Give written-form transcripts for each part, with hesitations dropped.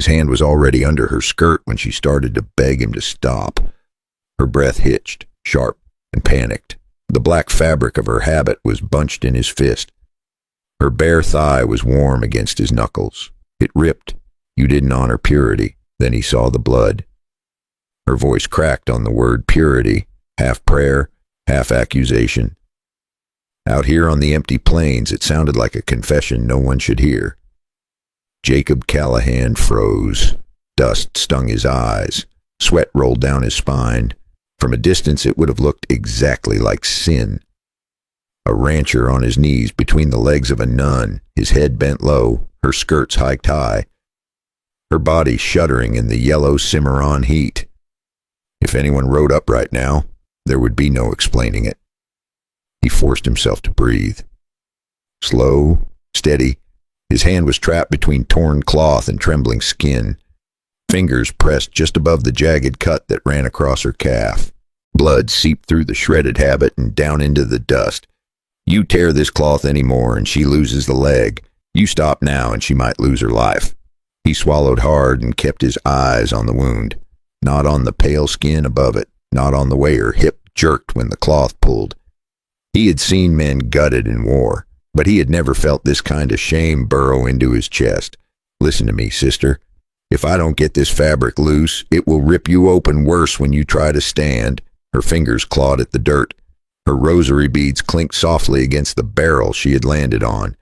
His hand was already under her skirt when she started to beg him to stop. Her breath hitched, sharp and panicked. The black fabric of her habit was bunched in his fist. Her bare thigh was warm against his knuckles. It ripped. You didn't honor purity. Then he saw the blood. Her voice cracked on the word purity, half prayer, half accusation. Out here on the empty plains, it sounded like a confession no one should hear. Jacob Callahan froze. Dust stung his eyes. Sweat rolled down his spine. From a distance, it would have looked exactly like sin. A rancher on his knees between the legs of a nun, his head bent low, her skirts hiked high, her body shuddering in the yellow Cimarron heat. If anyone rode up right now, there would be no explaining it. He forced himself to breathe. Slow, steady, his hand was trapped between torn cloth and trembling skin. Fingers pressed just above the jagged cut that ran across her calf. Blood seeped through the shredded habit and down into the dust. You tear this cloth anymore and she loses the leg. You stop now and she might lose her life. He swallowed hard and kept his eyes on the wound, not on the pale skin above it, not on the way her hip jerked when the cloth pulled. He had seen men gutted in war, but he had never felt this kind of shame burrow into his chest. Listen to me, sister. If I don't get this fabric loose, it will rip you open worse when you try to stand. Her fingers clawed at the dirt. Her rosary beads clinked softly against the barrel she had landed on.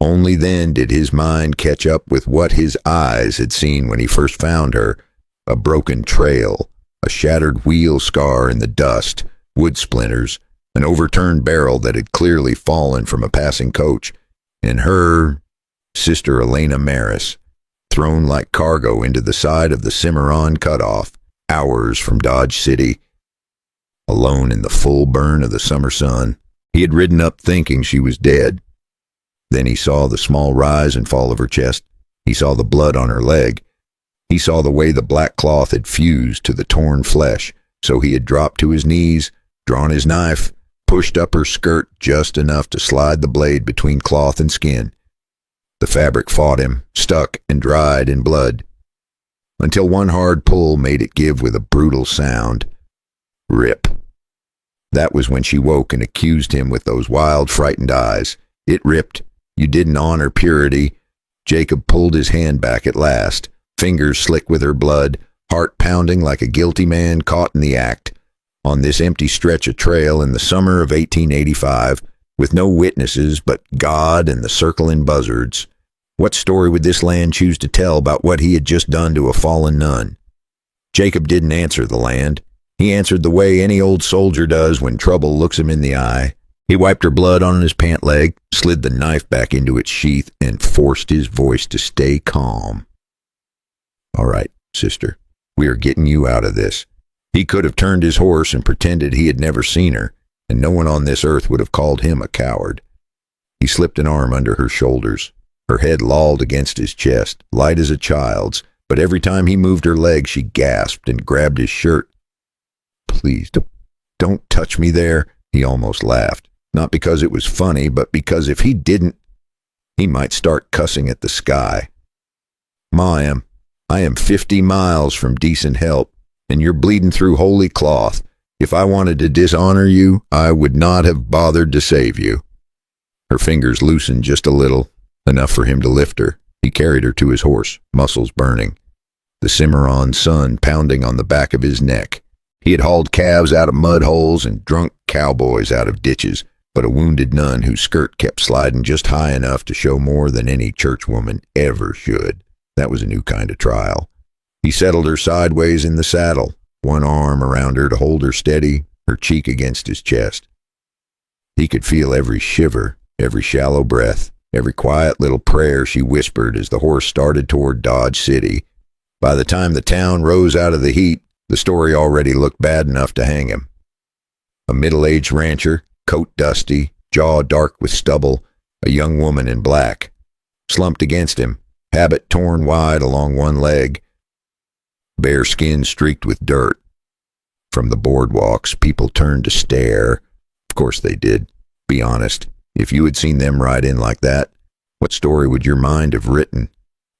Only then did his mind catch up with what his eyes had seen when he first found her. A broken trail, a shattered wheel scar in the dust, wood splinters, an overturned barrel that had clearly fallen from a passing coach, and her, Sister Elena Maris, thrown like cargo into the side of the Cimarron cutoff, hours from Dodge City. Alone in the full burn of the summer sun, he had ridden up thinking she was dead. Then he saw the small rise and fall of her chest. He saw the blood on her leg. He saw the way the black cloth had fused to the torn flesh, so he had dropped to his knees, drawn his knife, pushed up her skirt just enough to slide the blade between cloth and skin. The fabric fought him, stuck and dried in blood, until one hard pull made it give with a brutal sound. Rip. That was when she woke and accused him with those wild, frightened eyes. It ripped. You didn't honor purity. Jacob pulled his hand back at last, fingers slick with her blood, heart pounding like a guilty man caught in the act. On this empty stretch of trail in the summer of 1885, with no witnesses but God and the circling buzzards. What story would this land choose to tell about what he had just done to a fallen nun? Jacob didn't answer the land. He answered the way any old soldier does when trouble looks him in the eye. He wiped her blood on his pant leg, slid the knife back into its sheath, and forced his voice to stay calm. All right, sister, we are getting you out of this. He could have turned his horse and pretended he had never seen her, and no one on this earth would have called him a coward. He slipped an arm under her shoulders. Her head lolled against his chest, light as a child's, but every time he moved her leg, she gasped and grabbed his shirt. Please, don't touch me there, he almost laughed. Not because it was funny, but because if he didn't, he might start cussing at the sky. Ma, I am 50 miles from decent help, and you're bleeding through holy cloth. If I wanted to dishonor you, I would not have bothered to save you. Her fingers loosened just a little, enough for him to lift her. He carried her to his horse, muscles burning, the Cimarron sun pounding on the back of his neck. He had hauled calves out of mud holes and drunk cowboys out of ditches, but a wounded nun whose skirt kept sliding just high enough to show more than any churchwoman ever should. That was a new kind of trial. He settled her sideways in the saddle, one arm around her to hold her steady, her cheek against his chest. He could feel every shiver, every shallow breath, every quiet little prayer she whispered as the horse started toward Dodge City. By the time the town rose out of the heat, the story already looked bad enough to hang him. A middle-aged rancher, coat dusty, jaw dark with stubble, a young woman in black, slumped against him, habit torn wide along one leg, bare skin streaked with dirt. From the boardwalks, people turned to stare. Of course they did. Be honest, if you had seen them ride in like that, what story would your mind have written?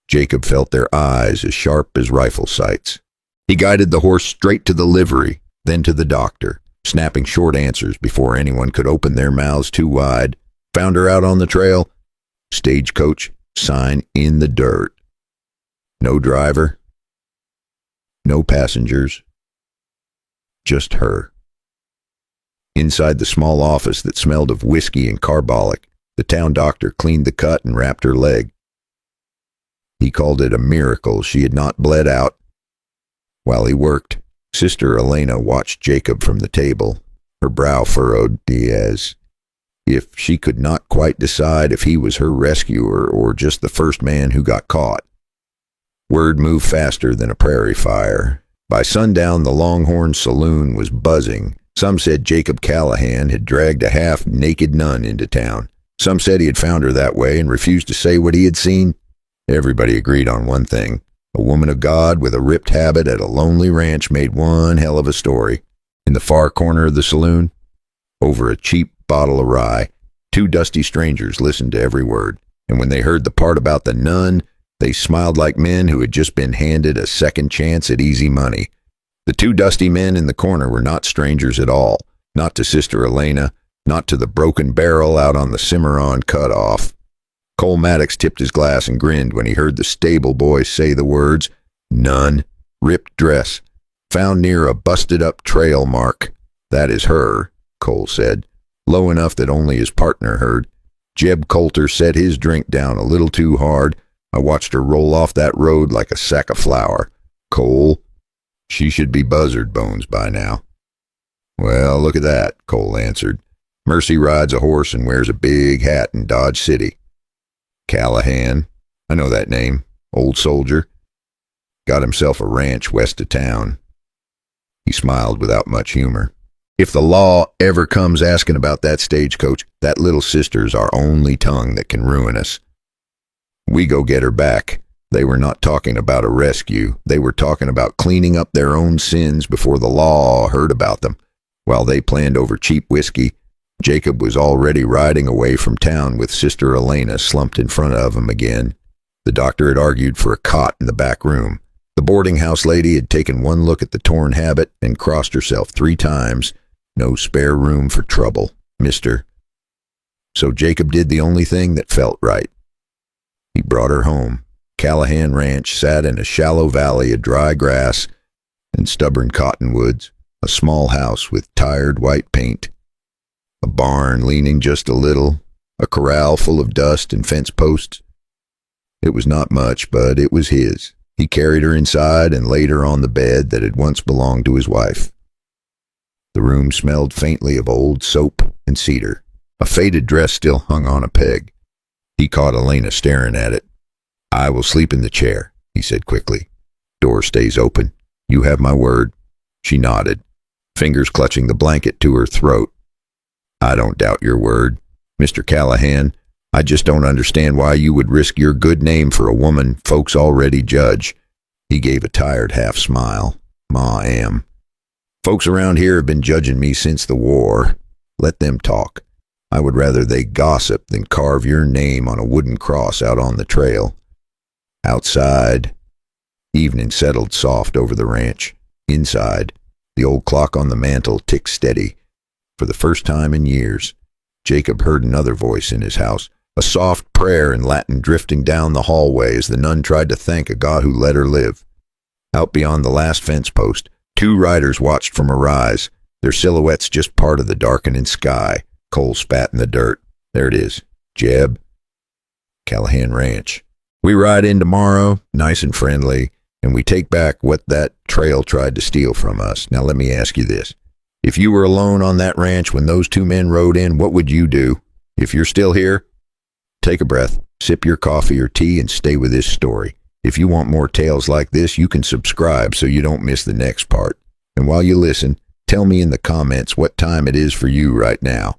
Jacob felt their eyes as sharp as rifle sights. He guided the horse straight to the livery, then to the doctor, snapping short answers before anyone could open their mouths too wide. Found her out on the trail. Stagecoach sign in the dirt. No driver. No passengers. Just her. Inside the small office that smelled of whiskey and carbolic, the town doctor cleaned the cut and wrapped her leg. He called it a miracle she had not bled out. While he worked, Sister Elena watched Jacob from the table, her brow furrowed as if she could not quite decide if he was her rescuer or just the first man who got caught. Word moved faster than a prairie fire. By sundown, the Longhorn Saloon was buzzing. Some said Jacob Callahan had dragged a half-naked nun into town. Some said he had found her that way and refused to say what he had seen. Everybody agreed on one thing. A woman of God with a ripped habit at a lonely ranch made one hell of a story. In the far corner of the saloon, over a cheap bottle of rye, two dusty strangers listened to every word, and when they heard the part about the nun, they smiled like men who had just been handed a second chance at easy money. The two dusty men in the corner were not strangers at all, not to Sister Elena, not to the broken barrel out on the Cimarron cutoff. Cole Maddox tipped his glass and grinned when he heard the stable boy say the words, "Nun, ripped dress, found near a busted-up trail mark." "That is her," Cole said, low enough that only his partner heard. Jeb Coulter set his drink down a little too hard. "I watched her roll off that road like a sack of flour. Cole, she should be buzzard bones by now." "Well, look at that," Cole answered. "Mercy rides a horse and wears a big hat in Dodge City. Callahan, I know that name, old soldier. Got himself a ranch west of town." He smiled without much humor. "If the law ever comes asking about that stagecoach, that little sister's our only tongue that can ruin us. We go get her back." They were not talking about a rescue. They were talking about cleaning up their own sins before the law heard about them. While they planned over cheap whiskey, Jacob was already riding away from town with Sister Elena slumped in front of him again. The doctor had argued for a cot in the back room. The boarding house lady had taken one look at the torn habit and crossed herself 3 times. No spare room for trouble, mister. So Jacob did the only thing that felt right. He brought her home. Callahan Ranch sat in a shallow valley of dry grass and stubborn cottonwoods, a small house with tired white paint, a barn leaning just a little, a corral full of dust and fence posts. It was not much, but it was his. He carried her inside and laid her on the bed that had once belonged to his wife. The room smelled faintly of old soap and cedar. A faded dress still hung on a peg. He caught Elena staring at it. "I will sleep in the chair," he said quickly. "Door stays open. You have my word." She nodded, fingers clutching the blanket to her throat. "I don't doubt your word. Mr. Callahan, I just don't understand why you would risk your good name for a woman folks already judge." He gave a tired half-smile. "Ma am. Folks around here have been judging me since the war. Let them talk. I would rather they gossip than carve your name on a wooden cross out on the trail." Outside, evening settled soft over the ranch. Inside, the old clock on the mantel ticked steady. For the first time in years, Jacob heard another voice in his house, a soft prayer in Latin drifting down the hallway as the nun tried to thank a God who let her live. Out beyond the last fence post, 2 riders watched from a rise, their silhouettes just part of the darkening sky. Cole spat in the dirt. "There it is. Jeb. Callahan Ranch. We ride in tomorrow, nice and friendly, and we take back what that trail tried to steal from us. Now let me ask you this. If you were alone on that ranch when those 2 men rode in, what would you do? If you're still here, take a breath, sip your coffee or tea, and stay with this story. If you want more tales like this, you can subscribe so you don't miss the next part. And while you listen, tell me in the comments what time it is for you right now,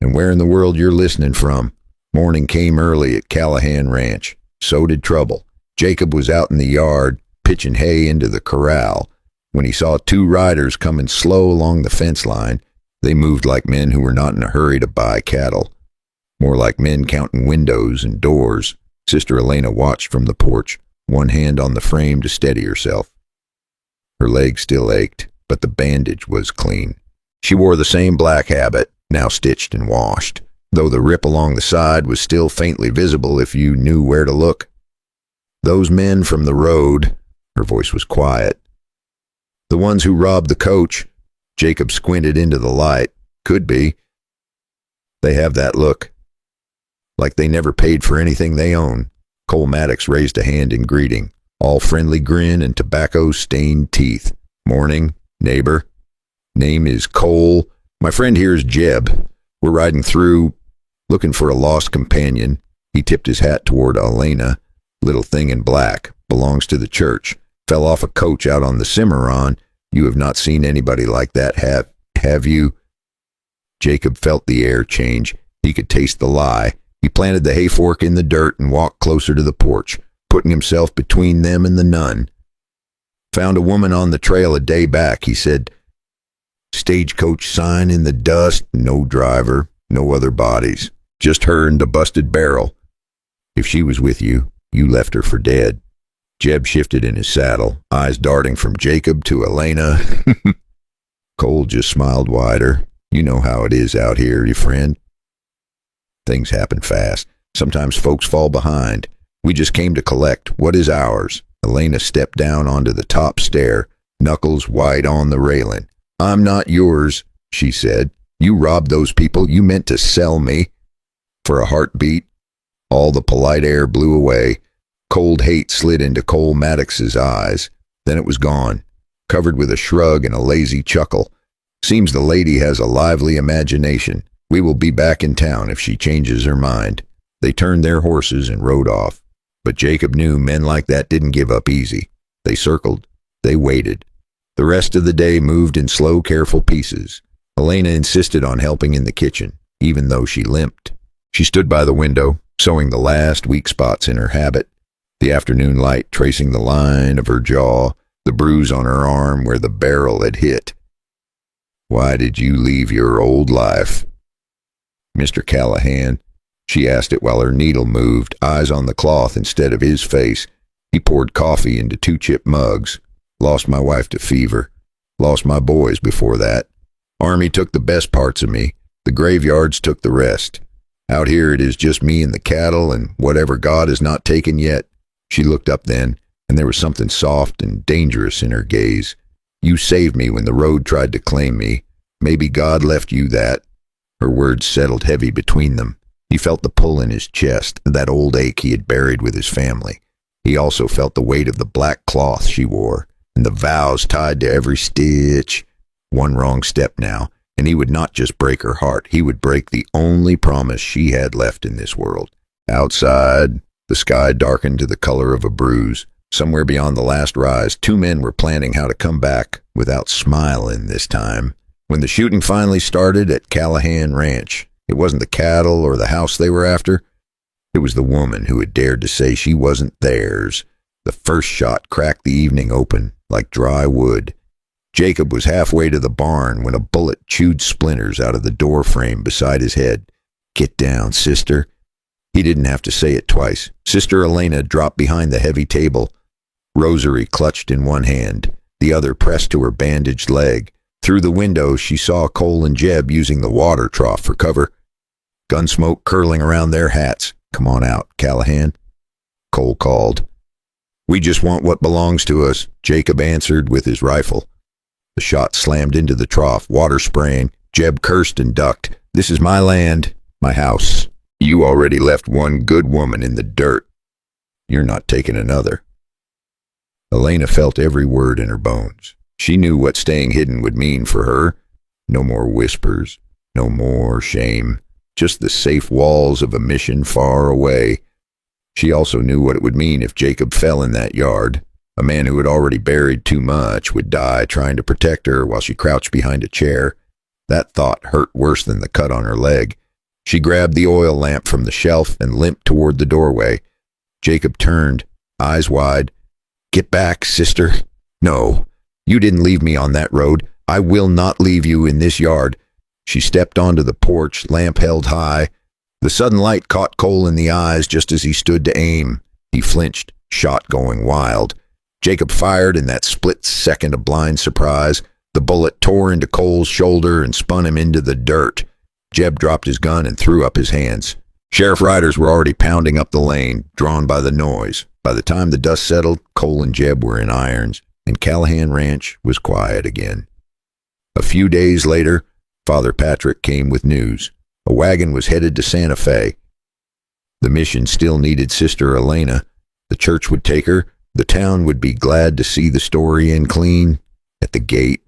and where in the world you're listening from. Morning came early at Callahan Ranch. So did trouble. Jacob was out in the yard, pitching hay into the corral. When he saw 2 riders coming slow along the fence line, they moved like men who were not in a hurry to buy cattle, more like men counting windows and doors. Sister Elena watched from the porch, one hand on the frame to steady herself. Her leg still ached, but the bandage was clean. She wore the same black habit, now stitched and washed, though the rip along the side was still faintly visible if you knew where to look. Those men from the road, her voice was quiet. The ones who robbed the coach, Jacob squinted into the light, could be. They have that look, like they never paid for anything they own. Cole Maddox raised a hand in greeting, all friendly grin and tobacco-stained teeth. Morning, neighbor. Name is Cole. My friend here is Jeb. We're riding through, looking for a lost companion. He tipped his hat toward Elena. Little thing in black. Belongs to the church. Fell off a coach out on the Cimarron. You have not seen anybody like that, have you? Jacob felt the air change. He could taste the lie. He planted the hay fork in the dirt and walked closer to the porch, putting himself between them and the nun. Found a woman on the trail a day back, he said. Stagecoach sign in the dust, no driver, no other bodies. Just her and a busted barrel. If she was with you, you left her for dead. Jeb shifted in his saddle, eyes darting from Jacob to Elena. Cole just smiled wider. You know how it is out here, you friend. Things happen fast. Sometimes folks fall behind. We just came to collect what is ours. Elena stepped down onto the top stair, knuckles white on the railing. I'm not yours, she said. You robbed those people. You meant to sell me. For a heartbeat, all the polite air blew away. Cold hate slid into Cole Maddox's eyes. Then it was gone, covered with a shrug and a lazy chuckle. Seems the lady has a lively imagination. We will be back in town if she changes her mind. They turned their horses and rode off. But Jacob knew men like that didn't give up easy. They circled. They waited. The rest of the day moved in slow, careful pieces. Elena insisted on helping in the kitchen, even though she limped. She stood by the window, sewing the last weak spots in her habit, the afternoon light tracing the line of her jaw, the bruise on her arm where the barrel had hit. Why did you leave your old life? Mr. Callahan, she asked it while her needle moved, eyes on the cloth instead of his face. He poured coffee into 2-chip mugs. Lost my wife to fever. Lost my boys before that. Army took the best parts of me. The graveyards took the rest. Out here it is just me and the cattle and whatever God has not taken yet. She looked up then, and there was something soft and dangerous in her gaze. You saved me when the road tried to claim me. Maybe God left you that. Her words settled heavy between them. He felt the pull in his chest, that old ache he had buried with his family. He also felt the weight of the black cloth she wore, and the vows tied to every stitch. One wrong step now, and he would not just break her heart, he would break the only promise she had left in this world. Outside, the sky darkened to the color of a bruise. Somewhere beyond the last rise, 2 men were planning how to come back without smiling this time. When the shooting finally started at Callahan Ranch, it wasn't the cattle or the house they were after. It was the woman who had dared to say she wasn't theirs. The first shot cracked the evening open like dry wood. Jacob was halfway to the barn when a bullet chewed splinters out of the door frame beside his head. Get down, sister. He didn't have to say it twice. Sister Elena dropped behind the heavy table, rosary clutched in one hand, the other pressed to her bandaged leg. Through the window, she saw Cole and Jeb using the water trough for cover. Gun smoke curling around their hats. Come on out, Callahan. Cole called. We just want what belongs to us, Jacob answered with his rifle. The shot slammed into the trough, water spraying. Jeb cursed and ducked. This is my land, my house. You already left one good woman in the dirt. You're not taking another. Elena felt every word in her bones. She knew what staying hidden would mean for her. No more whispers, no more shame, just the safe walls of a mission far away. She also knew what it would mean if Jacob fell in that yard. A man who had already buried too much would die trying to protect her while she crouched behind a chair. That thought hurt worse than the cut on her leg. She grabbed the oil lamp from the shelf and limped toward the doorway. Jacob turned, eyes wide. Get back, sister. No. You didn't leave me on that road. I will not leave you in this yard. She stepped onto the porch, lamp held high. The sudden light caught Cole in the eyes just as he stood to aim. He flinched, shot going wild. Jacob fired in that split second of blind surprise. The bullet tore into Cole's shoulder and spun him into the dirt. Jeb dropped his gun and threw up his hands. Sheriff riders were already pounding up the lane, drawn by the noise. By the time the dust settled, Cole and Jeb were in irons, and Callahan Ranch was quiet again. A few days later, Father Patrick came with news. A wagon was headed to Santa Fe. The mission still needed Sister Elena. The church would take her. The town would be glad to see the story end clean. At the gate,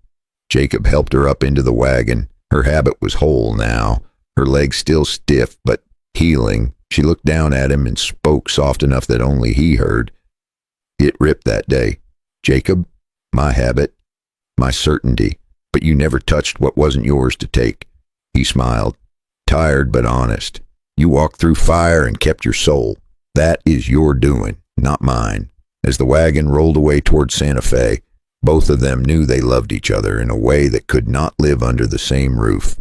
Jacob helped her up into the wagon. Her habit was whole now, her legs still stiff but healing. She looked down at him and spoke soft enough that only he heard. It ripped that day. Jacob, my habit, my certainty, but you never touched what wasn't yours to take. He smiled, tired but honest. You walked through fire and kept your soul. That is your doing, not mine. As the wagon rolled away toward Santa Fe, both of them knew they loved each other in a way that could not live under the same roof.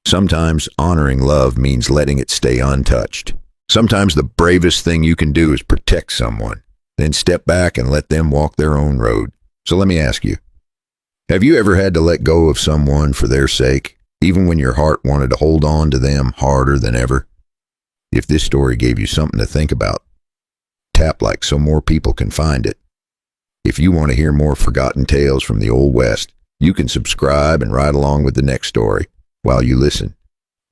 Sometimes honoring love means letting it stay untouched. Sometimes the bravest thing you can do is protect someone, then step back and let them walk their own road. So let me ask you, have you ever had to let go of someone for their sake, even when your heart wanted to hold on to them harder than ever? If this story gave you something to think about, tap like so more people can find it. If you want to hear more forgotten tales from the Old West, you can subscribe and ride along with the next story. While you listen,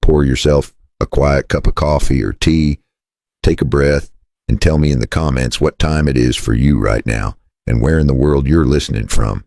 pour yourself a quiet cup of coffee or tea, take a breath, and tell me in the comments what time it is for you right now and where in the world you're listening from.